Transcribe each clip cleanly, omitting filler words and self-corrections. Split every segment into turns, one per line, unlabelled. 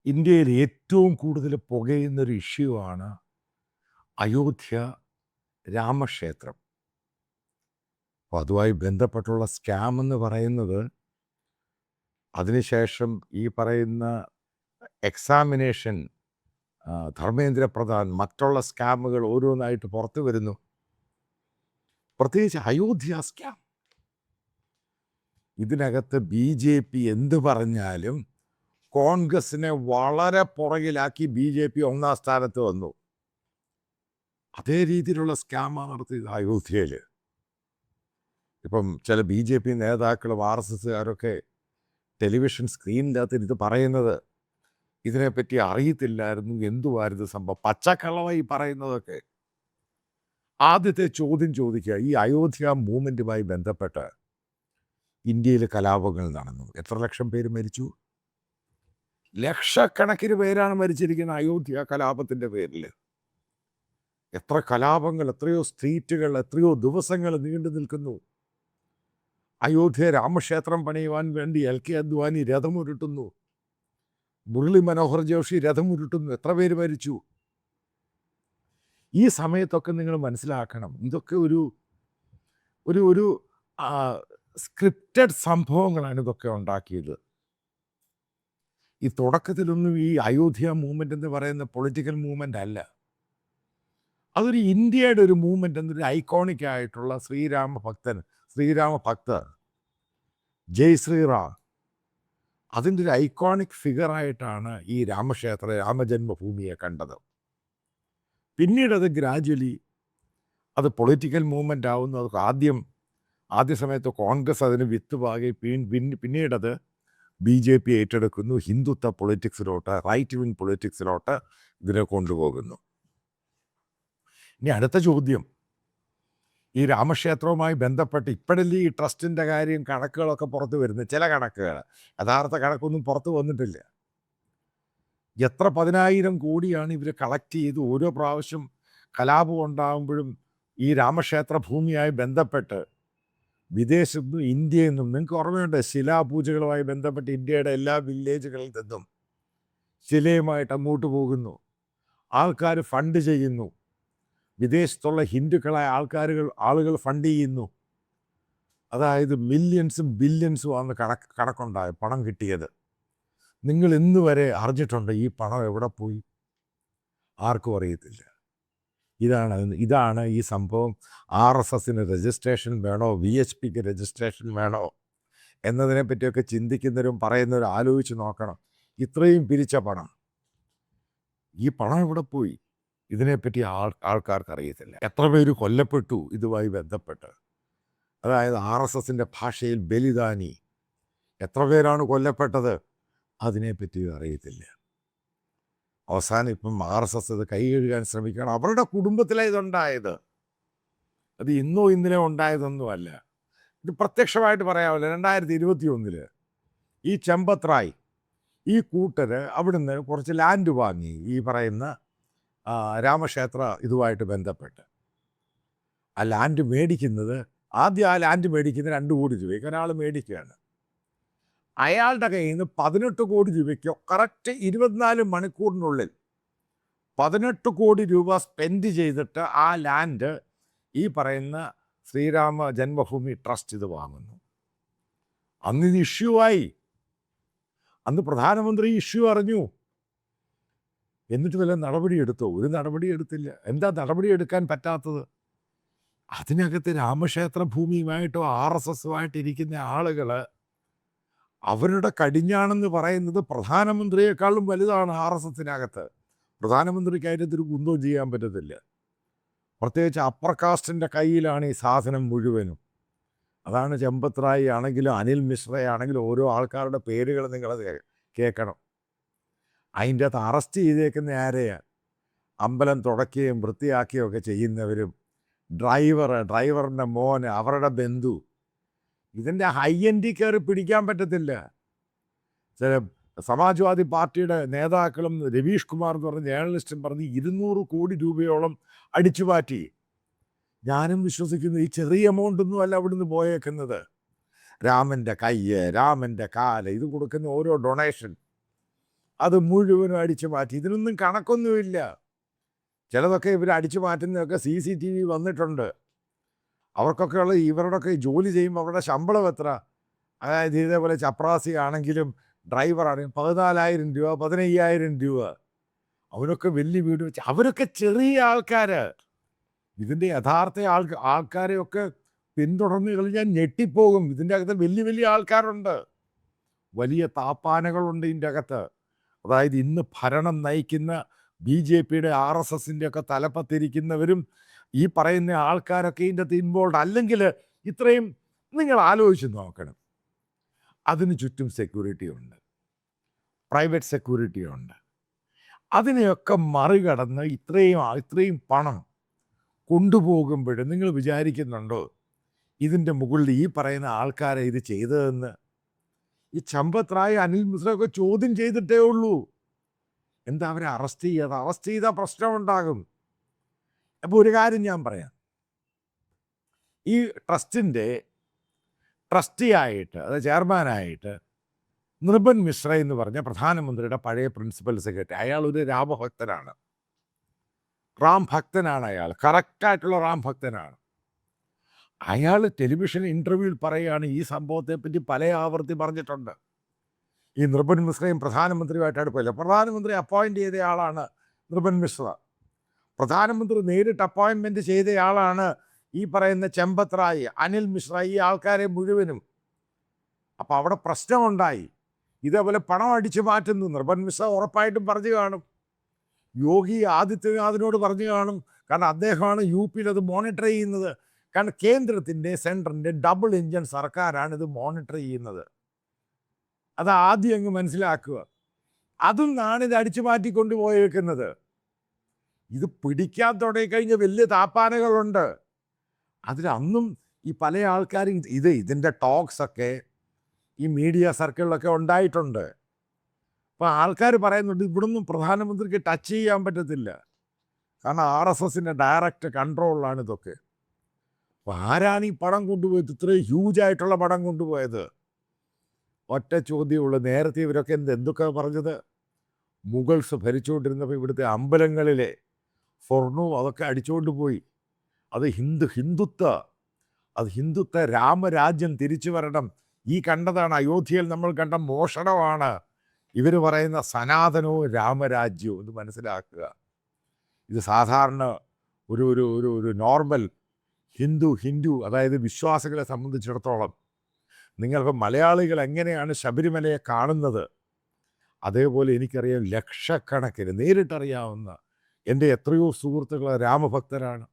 ഇന്ത്യയിൽ ഏറ്റവും കൂടുതൽ പുകയുന്നൊരു ഇഷ്യൂ ആണ് അയോധ്യ രാമക്ഷേത്രം. അപ്പോൾ അതുമായി ബന്ധപ്പെട്ടുള്ള സ്കാം എന്ന് പറയുന്നത്, അതിനുശേഷം ഈ പറയുന്ന എക്സാമിനേഷൻ, ധർമ്മേന്ദ്ര പ്രധാൻ, മറ്റുള്ള സ്കാമുകൾ ഓരോന്നായിട്ട് പുറത്തു വരുന്നു. പ്രത്യേകിച്ച് അയോധ്യ സ്കാം. ഇതിനകത്ത് BJP എന്ത് പറഞ്ഞാലും കോൺഗ്രസിനെ വളരെ പുറകിലാക്കി BJP ഒന്നാം സ്ഥാനത്ത് വന്നു. അതേ രീതിയിലുള്ള സ്കാമാണ് നടത്തിയത് അയോധ്യയിൽ. ഇപ്പം ചില BJP നേതാക്കളും RSSകാരൊക്കെ ടെലിവിഷൻ സ്ക്രീനിനകത്ത് ഇത് പറയുന്നത്, ഇതിനെപ്പറ്റി അറിയത്തില്ലായിരുന്നു, എന്തുവായിരുന്നു സംഭവം, പച്ചക്കള്ളമായി പറയുന്നതൊക്കെ. ആദ്യത്തെ ചോദ്യം ചോദിക്കുക, ഈ അയോധ്യ മൂവ്മെൻറ്റുമായി ബന്ധപ്പെട്ട് ഇന്ത്യയിൽ കലാപങ്ങൾ നടന്നു. എത്ര ലക്ഷം പേര് മരിച്ചു? ലക്ഷക്കണക്കിന് പേരാണ് മരിച്ചിരിക്കുന്നത് അയോധ്യ കലാപത്തിൻ്റെ പേരിൽ. എത്ര കലാപങ്ങൾ, എത്രയോ സ്ട്രീറ്റുകൾ, എത്രയോ ദിവസങ്ങൾ നീണ്ടു നിൽക്കുന്നു. അയോധ്യ രാമക്ഷേത്രം പണിയുവാൻ വേണ്ടി LK അദ്വാനി രഥമുരുട്ടുന്നു, മുരളി മനോഹർ ജോഷി രഥമുരുട്ടുന്നു. എത്ര പേര് മരിച്ചു? ഈ സമയത്തൊക്കെ നിങ്ങൾ മനസ്സിലാക്കണം, ഇതൊക്കെ ഒരു ഒരു ഒരു സ്ക്രിപ്റ്റഡ് സംഭവങ്ങളാണ് ഇതൊക്കെ ഉണ്ടാക്കിയത്. ഈ തുടക്കത്തിലൊന്നും ഈ അയോധ്യ മൂവ്മെൻ്റ് എന്ന് പറയുന്ന പൊളിറ്റിക്കൽ മൂവ്മെൻ്റ് അല്ല. അതൊരു ഇന്ത്യയുടെ ഒരു മൂവ്മെൻ്റ്, എന്നൊരു ഐക്കോണിക് ആയിട്ടുള്ള ശ്രീരാമഭക്തർ ജയ് ശ്രീറാം, അതിൻ്റെ ഒരു ഐക്കോണിക് ഫിഗറായിട്ടാണ് ഈ രാമജന്മഭൂമിയെ കണ്ടത്. പിന്നീട് അത് ഗ്രാജ്വലി അത് പൊളിറ്റിക്കൽ മൂവ്മെൻ്റ് ആവുന്നു. അത് ആദ്യ സമയത്ത് കോൺഗ്രസ് അതിന് വിത്ത് പാകി, പിന്നീടത് BJP ഏറ്റെടുക്കുന്നു. ഹിന്ദുത്വ പൊളിറ്റിക്സിലോട്ട്, റൈറ്റ് വിങ് പൊളിറ്റിക്സിലോട്ട് ഇതിനെ കൊണ്ടുപോകുന്നു. ഇനി അടുത്ത ചോദ്യം, ഈ രാമക്ഷേത്രവുമായി ബന്ധപ്പെട്ട് ഇപ്പോഴല്ലേ ഈ ട്രസ്റ്റിൻ്റെ കാര്യം, കണക്കുകളൊക്കെ പുറത്ത് വരുന്നത്, ചില കണക്കുകൾ, യഥാർത്ഥ കണക്കൊന്നും പുറത്ത് വന്നിട്ടില്ല. എത്ര 10,000 കോടിയാണ് ഇവർ കളക്ട് ചെയ്ത് ഓരോ പ്രാവശ്യം കലാപം ഉണ്ടാകുമ്പോഴും ഈ രാമക്ഷേത്ര ഭൂമിയായി ബന്ധപ്പെട്ട് വിദേശത്തു നിന്നും ഇന്ത്യയിൽ നിന്നും. നിങ്ങൾക്ക് ഓർമ്മയുണ്ട്, ശിലാപൂജകളുമായി ബന്ധപ്പെട്ട് ഇന്ത്യയുടെ എല്ലാ വില്ലേജുകളിൽ നിന്നും ശിലയുമായിട്ട് അങ്ങോട്ട് പോകുന്നു, ആൾക്കാർ ഫണ്ട് ചെയ്യുന്നു, വിദേശത്തുള്ള ഹിന്ദുക്കളായ ആളുകൾ ഫണ്ട് ചെയ്യുന്നു. അതായത് മില്യൺസും ബില്യൺസും ആണ് കണക്കുണ്ടായ പണം കിട്ടിയത്. നിങ്ങൾ ഇന്ന് വരെ അറിഞ്ഞിട്ടുണ്ട് ഈ പണം എവിടെ പോയി? ആർക്കും അറിയത്തില്ല. ഇതാണ് ഈ സംഭവം. RSSന് രജിസ്ട്രേഷൻ വേണോ, VHPക്ക് രജിസ്ട്രേഷൻ വേണോ എന്നതിനെ പറ്റിയൊക്കെ ചിന്തിക്കുന്നവരും പറയുന്നവരും ആലോചിച്ച് നോക്കണം. ഇത്രയും പിരിച്ച പണം, ഈ പണം എവിടെ പോയി? ഇതിനെപ്പറ്റി ആൾക്കാർക്ക് അറിയത്തില്ല. എത്ര പേര് കൊല്ലപ്പെട്ടു ഇതുമായി ബന്ധപ്പെട്ട്? അതായത് RSSൻ്റെ ഭാഷയിൽ ബലിദാനി. എത്ര പേരാണ് കൊല്ലപ്പെട്ടത്? അതിനെപ്പറ്റി അറിയത്തില്ല. അവസാനം ഇപ്പം RSS ഇത് കൈ കഴുകാൻ ശ്രമിക്കണം. അവരുടെ കുടുംബത്തിലാണ് ഇതുണ്ടായത്, അത് ഇന്നോ ഇന്നലെ ഉണ്ടായതൊന്നുമല്ല. ഇത് പ്രത്യക്ഷമായിട്ട് പറയാമല്ലോ. 2021 ഈ ചമ്പത് റായ്, ഈ കൂട്ടർ അവിടുന്ന് കുറച്ച് ലാൻഡ് വാങ്ങി, ഈ പറയുന്ന രാമക്ഷേത്ര ഇതുമായിട്ട് ബന്ധപ്പെട്ട്. ആ ലാൻഡ് മേടിക്കുന്നത്, ആദ്യം ആ ലാൻഡ് മേടിക്കുന്നത് 2 കോടി രൂപയ്ക്ക് ഒരാൾ മേടിക്കുകയാണ്. അയാളുടെ കയ്യിൽ നിന്ന് 18 കോടി രൂപയ്ക്കോ കറക്റ്റ് 24 മണിക്കൂറിനുള്ളിൽ 18 കോടി രൂപ സ്പെൻഡ് ചെയ്തിട്ട് ആ ലാൻഡ് ഈ പറയുന്ന ശ്രീരാമ ജന്മഭൂമി ട്രസ്റ്റ് ഇത് വാങ്ങുന്നു. അന്നിത് ഇഷ്യൂ ആയി. അന്ന് പ്രധാനമന്ത്രി ഇഷ്യൂ അറിഞ്ഞു. എന്നിട്ട് വല്ല നടപടി എടുത്തോ? ഒരു നടപടി എടുത്തില്ല. എന്താ നടപടി എടുക്കാൻ പറ്റാത്തത്? അതിനകത്ത് രാമക്ഷേത്ര ഭൂമിയുമായിട്ടോ RSSുമായിട്ട് ഇരിക്കുന്ന ആളുകൾ, അവരുടെ കടിഞ്ഞാണെന്ന് പറയുന്നത് പ്രധാനമന്ത്രിയെക്കാളും വലുതാണ് RSSനകത്ത്. പ്രധാനമന്ത്രിക്ക് അതിനകത്തൊരു കുന്തവും ചെയ്യാൻ പറ്റത്തില്ല. പ്രത്യേകിച്ച് അപ്പർ കാസ്റ്റിൻ്റെ കയ്യിലാണ് ഈ സാധനം മുഴുവനും. അതാണ് ചമ്പത് റായ് ആണെങ്കിലും അനിൽ മിശ്രയാണെങ്കിലും ഓരോ ആൾക്കാരുടെ പേരുകൾ നിങ്ങളത് കേൾക്കണം. അതിൻ്റെ അകത്ത് അറസ്റ്റ് ചെയ്തേക്കുന്ന ആരെയാണ്? അമ്പലം തുടക്കുകയും വൃത്തിയാക്കുകയും ഒക്കെ ചെയ്യുന്നവരും, ഡ്രൈവറിൻ്റെ മോന്, അവരുടെ ബന്ധു. ഇതിൻ്റെ ഹൈ എൻഡിൽ കയറി പിടിക്കാൻ പറ്റത്തില്ല. ചില സമാജ്വാദി പാർട്ടിയുടെ നേതാക്കളും രവീഷ് കുമാർ എന്ന് പറഞ്ഞ ജേർണലിസ്റ്റും പറഞ്ഞ് 200 കോടി രൂപയോളം അടിച്ചു മാറ്റി. ഞാനും വിശ്വസിക്കുന്നു ഈ ചെറിയ എമൗണ്ടൊന്നും അല്ല അവിടുന്ന് പോയേക്കുന്നത്. രാമൻ്റെ കയ്യ്, രാമൻ്റെ കാല്, ഇത് കൊടുക്കുന്ന ഓരോ ഡൊണേഷൻ, അത് മുഴുവനും അടിച്ചു മാറ്റി. ഇതിനൊന്നും കണക്കൊന്നുമില്ല. ചിലതൊക്കെ ഇവർ അടിച്ചു മാറ്റുന്നതൊക്കെ CCTV വന്നിട്ടുണ്ട്. അവർക്കൊക്കെയുള്ള ഇവരുടെയൊക്കെ ജോലി ചെയ്യുമ്പോൾ അവരുടെ ശമ്പളം എത്ര? അതായത് ഇതേപോലെ ചപ്രാസി ആണെങ്കിലും ഡ്രൈവറാണെങ്കിലും 14,000 രൂപ, 15,000 രൂപ. അവരൊക്കെ വലിയ വീട് വെച്ച്, അവരൊക്കെ ചെറിയ ആൾക്കാർ. ഇതിൻ്റെ യഥാർത്ഥ ആൾക്കാരെയൊക്കെ പിന്തുടർന്ന് കഴിഞ്ഞാൽ ഞെട്ടിപ്പോകും. ഇതിൻ്റെ അകത്ത് വലിയ വലിയ ആൾക്കാരുണ്ട്, വലിയ താപ്പാനകളുണ്ട് ഇതിൻ്റെ അകത്ത്. അതായത് ഇന്ന് ഭരണം നയിക്കുന്ന BJPയുടെ RSSൻ്റെ ഒക്കെ തലപ്പത്തിരിക്കുന്നവരും ഈ പറയുന്ന ആൾക്കാരൊക്കെ ഇതിൻ്റെ അകത്ത് ഇൻവോൾവ്. അല്ലെങ്കിൽ ഇത്രയും നിങ്ങൾ ആലോചിച്ച് നോക്കണം. അതിന് ചുറ്റും സെക്യൂരിറ്റി ഉണ്ട്, പ്രൈവറ്റ് സെക്യൂരിറ്റി ഉണ്ട്. അതിനെയൊക്കെ മറികടന്ന് ഇത്രയും പണം കൊണ്ടുപോകുമ്പോൾ നിങ്ങൾ വിചാരിക്കുന്നുണ്ടോ ഇതിൻ്റെ മുകളിൽ ഈ പറയുന്ന ആൾക്കാരെ ഇത് ചെയ്തതെന്ന്? ഈ സമ്പത്ത് റായ്, അനിൽ മിശ്രയൊക്കെ ചോദ്യം ചെയ്തിട്ടേ ഉള്ളൂ. എന്താ അവരെ അറസ്റ്റ് ചെയ്യാതെ? അറസ്റ്റ് ചെയ്താൽ പ്രശ്നമുണ്ടാകും. അപ്പോൾ ഒരു കാര്യം ഞാൻ പറയാം. ഈ ട്രസ്റ്റിൻ്റെ ട്രസ്റ്റിയായിട്ട്, അതായത് ചെയർമാനായിട്ട് നിർഭൻ മിശ്ര എന്ന് പറഞ്ഞ പ്രധാനമന്ത്രിയുടെ പഴയ പ്രിൻസിപ്പൽ സെക്രട്ടറി, അയാൾ ഒരു രാമഭക്തനാണ്, റാം ഭക്തനാണ്. അയാൾ കറക്റ്റായിട്ടുള്ള റാം ഭക്തനാണ്. അയാൾ ടെലിവിഷൻ ഇൻ്റർവ്യൂവിൽ പറയുകയാണ്, ഈ സംഭവത്തെപ്പറ്റി പല ആവർത്തി പറഞ്ഞിട്ടുണ്ട്. ഈ നിർഭൻ മിശ്രയും പ്രധാനമന്ത്രിയുമായിട്ട് അടുപ്പമില്ല. പ്രധാനമന്ത്രി അപ്പോയിൻ്റ് ചെയ്ത ആളാണ് നിർഭൻ മിശ്ര. പ്രധാനമന്ത്രി നേരിട്ട് അപ്പോയിൻമെൻറ്റ് ചെയ്തയാളാണ് ഈ പറയുന്ന സമ്പത്ത് റായ്, അനിൽ മിശ്ര, ഈ ആൾക്കാരെ മുഴുവനും. അപ്പോൾ അവിടെ പ്രശ്നമുണ്ടായി. ഇതേപോലെ പണം അടിച്ചു മാറ്റുന്നു. നിർഭൻ മിശ്ര ഉറപ്പായിട്ടും പറഞ്ഞു കാണും, യോഗി ആദിത്യനാഥിനോട് പറഞ്ഞു കാണും. കാരണം അദ്ദേഹമാണ് UPയിൽ അത് മോണിറ്റർ ചെയ്യുന്നത്. കാരണം കേന്ദ്രത്തിൻ്റെ, സെൻട്രലിൻ്റെ ഡബിൾ എഞ്ചിൻ സർക്കാരാണ് ഇത് മോണിറ്റർ ചെയ്യുന്നത്. അത് ആദ്യം അങ്ങ് മനസ്സിലാക്കുക. അതും നാണ് ഇത് അടിച്ചു മാറ്റിക്കൊണ്ട് പോയേക്കുന്നത്. ഇത് പിടിക്കാൻ തുടങ്ങിക്കഴിഞ്ഞ വലിയ താപ്പാനകളുണ്ട്. അതിലന്നും ഈ പല ആൾക്കാരും ഇതിൻ്റെ ടോക്സൊക്കെ ഈ മീഡിയ സർക്കിളിലൊക്കെ ഉണ്ടായിട്ടുണ്ട്. അപ്പോൾ ആൾക്കാർ പറയുന്നുണ്ട് ഇവിടുന്ന് പ്രധാനമന്ത്രിക്ക് ടച്ച് ചെയ്യാൻ പറ്റത്തില്ല, കാരണം RSSൻ്റെ ഡയറക്റ്റ് കൺട്രോളിലാണ് ഇതൊക്കെ. അപ്പോൾ ആരാണ് ഈ പണം കൊണ്ടുപോയത്? ഇത്രയും ഹ്യൂജായിട്ടുള്ള പണം കൊണ്ടുപോയത്? ഒറ്റ ചോദ്യമുള്ളൂ. നേരത്തെ ഇവരൊക്കെ എന്തൊക്കെ പറഞ്ഞത്? മുഗൾസ് ഭരിച്ചുകൊണ്ടിരുന്നപ്പോൾ ഇവിടുത്തെ അമ്പലങ്ങളിലെ സ്വർണവും അതൊക്കെ അടിച്ചുകൊണ്ട് പോയി. അത് ഹിന്ദുത്വ രാമരാജ്യം തിരിച്ചു വരണം. ഈ കണ്ടതാണ് അയോധ്യയിൽ നമ്മൾ കണ്ട മോഷണമാണ് ഇവർ പറയുന്ന സനാതനവും രാമരാജ്യവും. ഇത് മനസ്സിലാക്കുക. ഇത് സാധാരണ ഒരു നോർമൽ ഹിന്ദു അതായത് വിശ്വാസികളെ സംബന്ധിച്ചിടത്തോളം, നിങ്ങൾക്ക് മലയാളികൾ എങ്ങനെയാണ് ശബരിമലയെ കാണുന്നത്, അതേപോലെ എനിക്കറിയാം ലക്ഷക്കണക്കിന് നേരിട്ടറിയാവുന്ന എൻ്റെ എത്രയോ സുഹൃത്തുക്കൾ രാമഭക്തരാണ്,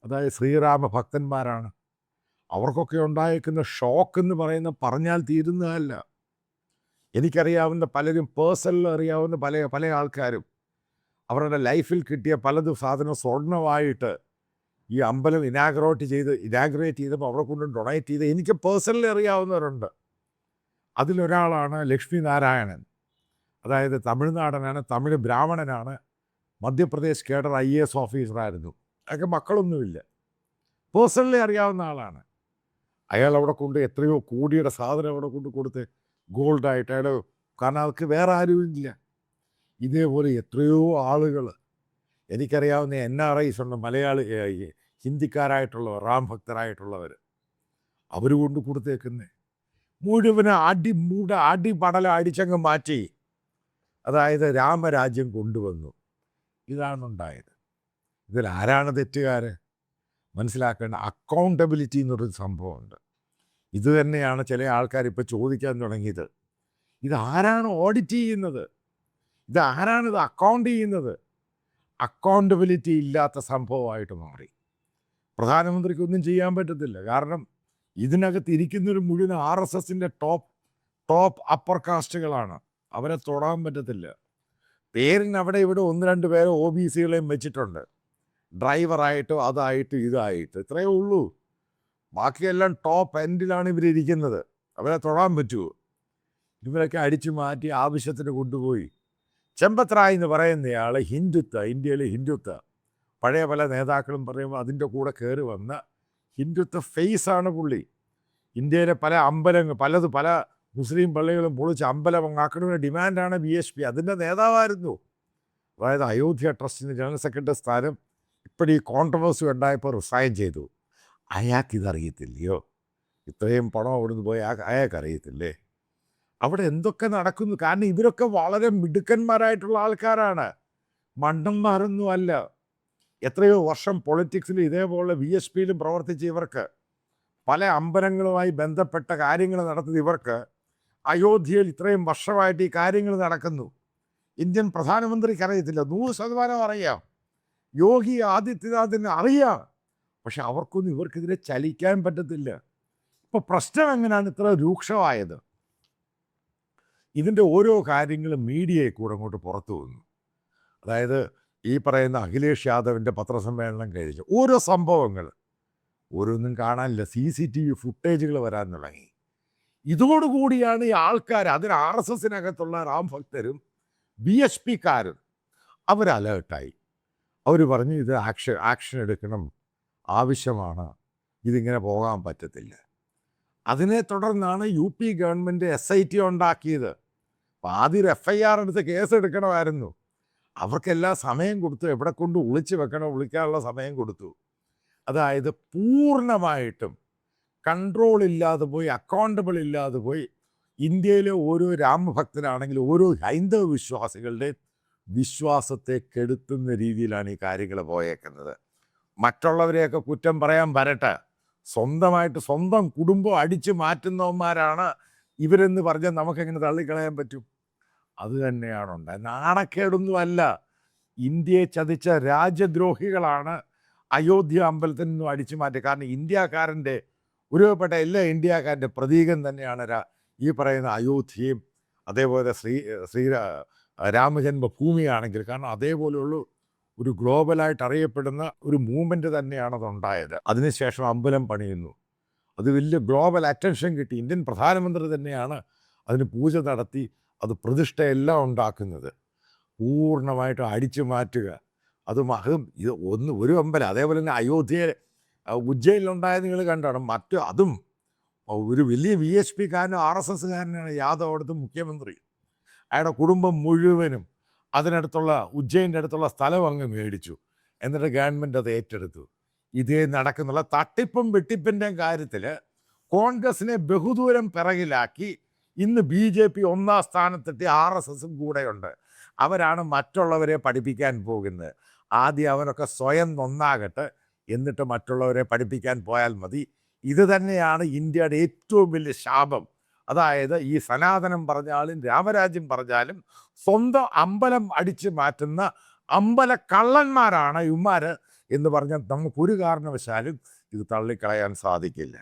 അതായത് ശ്രീരാമ ഭക്തന്മാരാണ്. അവർക്കൊക്കെ ഉണ്ടായേക്കുന്ന ഷോക്ക് എന്ന് പറയുന്ന പറഞ്ഞാൽ തീരുന്നതല്ല. എനിക്കറിയാവുന്ന പലരും, പേഴ്സണൽ അറിയാവുന്ന പല ആൾക്കാരും അവരുടെ ലൈഫിൽ കിട്ടിയ പലതും സാധനം സ്വർണ്ണമായിട്ട് ഈ അമ്പലം ഇനാഗ്രേറ്റ് ചെയ്തപ്പോൾ അവിടെ കൊണ്ട് ഡൊണേറ്റ് ചെയ്ത് എനിക്ക് പേഴ്സണലി അറിയാവുന്നവരുണ്ട്. അതിലൊരാളാണ് ലക്ഷ്മി നാരായണൻ. അതായത് തമിഴ്നാടനാണ്, തമിഴ് ബ്രാഹ്മണനാണ്, മധ്യപ്രദേശ് കേഡർ IAS ഓഫീസറായിരുന്നു. അതൊക്കെ മക്കളൊന്നുമില്ല, പേഴ്സണലി അറിയാവുന്ന ആളാണ്. അയാൾ അവിടെ കൊണ്ട് എത്രയോ കോടിയുടെ സാധനം അവിടെ കൊണ്ട് കൊടുത്ത് ഗോൾഡായിട്ട് അയാൾ, കാരണം അവർക്ക് വേറെ ആരുമില്ല. ഇതേപോലെ എത്രയോ ആളുകൾ എനിക്കറിയാവുന്ന NRIs ഉണ്ട്, മലയാളി ഹിന്ദിക്കാരായിട്ടുള്ളവർ, റാം ഭക്തരായിട്ടുള്ളവർ. അവർ കൊണ്ട് കൊടുത്തേക്കുന്നേ മുഴുവന് അടിപടലം അടിച്ചങ്ങ് മാറ്റി. അതായത് രാമരാജ്യം കൊണ്ടുവന്നു. ഇതാണുണ്ടായത്. ഇതിൽ ആരാണ് തെറ്റുകാർ? മനസ്സിലാക്കേണ്ട അക്കൗണ്ടബിലിറ്റി എന്നൊരു സംഭവമുണ്ട്. ഇത് തന്നെയാണ് ചില ആൾക്കാർ ഇപ്പോൾ ചോദിക്കാൻ തുടങ്ങിയത്. ഇതാരാണ് ഓഡിറ്റ് ചെയ്യുന്നത്? ഇതാരാണിത് അക്കൗണ്ട് ചെയ്യുന്നത്? അക്കൗണ്ടബിലിറ്റി ഇല്ലാത്ത സംഭവമായിട്ട് മാറി. പ്രധാനമന്ത്രിക്കൊന്നും ചെയ്യാൻ പറ്റത്തില്ല. കാരണം ഇതിനകത്ത് ഇരിക്കുന്നൊരു മുഴുവൻ RSSൻ്റെ ടോപ്പ് അപ്പർ കാസ്റ്റുകളാണ്. അവരെ തൊടാൻ പറ്റത്തില്ല. പേരിന് അവിടെ ഇവിടെ 1-2 പേരെ OBCകളെയും വെച്ചിട്ടുണ്ട്, ഡ്രൈവറായിട്ടോ അതായിട്ട് ഇതായിട്ട്, ഇത്രയേ ഉള്ളൂ. ബാക്കിയെല്ലാം ടോപ്പ് എൻഡിലാണ് ഇവരിയ്ക്കുന്നത്. അവരെ തൊടാൻ പറ്റുമോ? ഇവരൊക്കെ അടിച്ചു മാറ്റി ആവശ്യത്തിന് കൊണ്ടുപോയി. സമ്പത്ത് റായ് എന്ന് പറയുന്നയാൾ ഇന്ത്യയിലെ ഹിന്ദുത്വ പഴയ പല നേതാക്കളും പറയുമ്പോൾ അതിൻ്റെ കൂടെ കയറി വന്ന ഹിന്ദുത്വ ഫേസാണ് പുള്ളി. ഇന്ത്യയിലെ പല അമ്പലങ്ങൾ, പല മുസ്ലിം പള്ളികളും പൊളിച്ച് അമ്പലം ആക്കണമെന്ന ഡിമാൻഡാണ് BHP. അതിൻ്റെ നേതാവായിരുന്നു. അതായത് അയോധ്യ ട്രസ്റ്റിന് ജനറൽ സെക്രട്ടറി സ്ഥാനം ഇപ്പോഴീ കോൺട്രവേഴ്സി ഉണ്ടായപ്പോൾ റിസൈൻ ചെയ്തു. അയാൾക്കിതറിയത്തില്ലയോ? ഇത്രയും പണം അവിടുന്ന് പോയി അയാൾക്കറിയത്തില്ലേ അവിടെ എന്തൊക്കെ നടക്കുന്നു? കാരണം ഇവരൊക്കെ വളരെ മിടുക്കന്മാരായിട്ടുള്ള ആൾക്കാരാണ്, മണ്ടന്മാരൊന്നും അല്ല. എത്രയോ വർഷം പൊളിറ്റിക്സിൽ ഇതേപോലെ BHPയിലും പ്രവർത്തിച്ച ഇവർക്ക്, പല അമ്പലങ്ങളുമായി ബന്ധപ്പെട്ട കാര്യങ്ങൾ നടത്തുന്ന ഇവർക്ക് അയോധ്യയിൽ ഇത്രയും വർഷമായിട്ട് ഈ കാര്യങ്ങൾ നടക്കുന്നു. ഇന്ത്യൻ പ്രധാനമന്ത്രിക്ക് അറിയത്തില്ല? 100% അറിയാം. യോഗി ആദിത്യനാഥിന് അറിയാം. പക്ഷെ അവർക്കൊന്നും ഇവർക്കെതിരെ ചലിക്കാൻ പറ്റത്തില്ല. ഇപ്പോൾ പ്രശ്നം എങ്ങനെയാണ് ഇത്ര രൂക്ഷമായത്? ഇതിൻ്റെ ഓരോ കാര്യങ്ങളും മീഡിയയിൽ കൂടെ അങ്ങോട്ട് പുറത്തു വന്നു. അതായത് ഈ പറയുന്ന അഖിലേഷ് യാദവിൻ്റെ പത്രസമ്മേളനം കഴിഞ്ഞ് ഓരോ സംഭവങ്ങൾ ഓരോന്നും കാണാനില്ല. CCTV ഫുട്ടേജുകൾ വരാൻ തുടങ്ങി. ഇതോടുകൂടിയാണ് ഈ ആൾക്കാർ, അതിന് RSSനകത്തുള്ള റാം ഭക്തരും BHPക്കാരും അവർ അലേർട്ടായി. അവർ പറഞ്ഞു ഇത് ആക്ഷൻ എടുക്കണം, ആവശ്യമാണ്, ഇതിങ്ങനെ പോകാൻ പറ്റത്തില്ല. അതിനെ തുടർന്നാണ് UP ഗവൺമെൻറ് SIT ഉണ്ടാക്കിയത്. അപ്പോൾ ആദ്യം FIR എടുത്ത് കേസ് എടുക്കണമായിരുന്നു. അവർക്കെല്ലാം സമയം കൊടുത്തു. എവിടെ കൊണ്ട് ഒളിച്ചു വെക്കണം, ഒളിക്കാനുള്ള സമയം കൊടുത്തു. അതായത് പൂർണ്ണമായിട്ടും കൺട്രോൾ ഇല്ലാതെ പോയി, അക്കൗണ്ടബിൾ ഇല്ലാതെ പോയി. ഇന്ത്യയിലെ ഓരോ രാമഭക്തനാണെങ്കിലും ഓരോ ഹൈന്ദവ വിശ്വാസികളുടെ വിശ്വാസത്തെ കെടുത്തുന്ന രീതിയിലാണ് ഈ കാര്യങ്ങൾ പോയേക്കുന്നത്. മറ്റുള്ളവരെയൊക്കെ കുറ്റം പറയാൻ വരട്ടെ, സ്വന്തമായിട്ട് സ്വന്തം കുടുംബം അടിച്ചു മാറ്റുന്നവന്മാരാണ് ഇവരെന്ന് പറഞ്ഞാൽ നമുക്കെങ്ങനെ തള്ളിക്കളയാൻ പറ്റും? അത് തന്നെയാണ് ഉണ്ടായത്. നാണക്കേടൊന്നുമല്ല, ഇന്ത്യയെ ചതിച്ച രാജ്യദ്രോഹികളാണ് അയോധ്യ അമ്പലത്തിൽ നിന്നും അടിച്ചു മാറ്റി. കാരണം ഇന്ത്യക്കാരൻ്റെ, ഒരുപെട്ട എല്ലാ ഇന്ത്യക്കാരൻ്റെ പ്രതീകം തന്നെയാണ് ഈ പറയുന്ന അയോധ്യയും അതേപോലെ രാമജന്മഭൂമിയാണെങ്കിൽ. കാരണം അതേപോലെയുള്ള ഒരു ഗ്ലോബലായിട്ട് അറിയപ്പെടുന്ന ഒരു മൂവ്മെൻറ്റ് തന്നെയാണതുണ്ടായത്. അതിനുശേഷം അമ്പലം പണിയുന്നു, അത് വലിയ ഗ്ലോബൽ അറ്റൻഷൻ കിട്ടി. ഇന്ത്യൻ പ്രധാനമന്ത്രി തന്നെയാണ് അതിന് പൂജ നടത്തി അത് പ്രതിഷ്ഠയെല്ലാം ഉണ്ടാക്കുന്നത്. പൂർണ്ണമായിട്ടും അടിച്ചു മാറ്റുക. അതും ഇത് ഒരു അമ്പലം. അതേപോലെ തന്നെ അയോധ്യയിൽ ഉജ്ജയിലുണ്ടായത് നിങ്ങൾ കണ്ടാണ്. അതും ഒരു വലിയ BHPക്കാരനും RSSകാരനാണ് യാദവ്, അവിടുത്തെ മുഖ്യമന്ത്രി. അയാളുടെ കുടുംബം മുഴുവനും അതിനടുത്തുള്ള ഉജ്ജയിൻ്റെ അടുത്തുള്ള സ്ഥലം അങ്ങ് മേടിച്ചു. എന്നിട്ട് ഗവൺമെൻറ് അത് ഏറ്റെടുത്തു. ഇതേ നടക്കുന്നുള്ള തട്ടിപ്പും വെട്ടിപ്പിൻ്റെയും കാര്യത്തിൽ കോൺഗ്രസിനെ ബഹുദൂരം പിറകിലാക്കി ഇന്ന് BJP ഒന്നാം സ്ഥാനത്തെത്തി. RSSും കൂടെയുണ്ട്. അവരാണ് മറ്റുള്ളവരെ പഠിപ്പിക്കാൻ പോകുന്നത്. ആദ്യം അവരൊക്കെ സ്വയം നന്നാകട്ടെ, എന്നിട്ട് മറ്റുള്ളവരെ പഠിപ്പിക്കാൻ പോയാൽ മതി. ഇത് തന്നെയാണ് ഇന്ത്യയുടെ ഏറ്റവും വലിയ ശാപം. അതായത് ഈ സനാതനം പറഞ്ഞാലും രാമരാജ്യം പറഞ്ഞാലും സ്വന്തം അമ്പലം അടിച്ചു മാറ്റുന്ന അമ്പലക്കള്ളന്മാരാണ് ഇവന്മാർ എന്ന് പറഞ്ഞാൽ നമുക്കൊരു കാരണവശാലും ഇത് തള്ളിക്കളയാൻ സാധിക്കില്ല.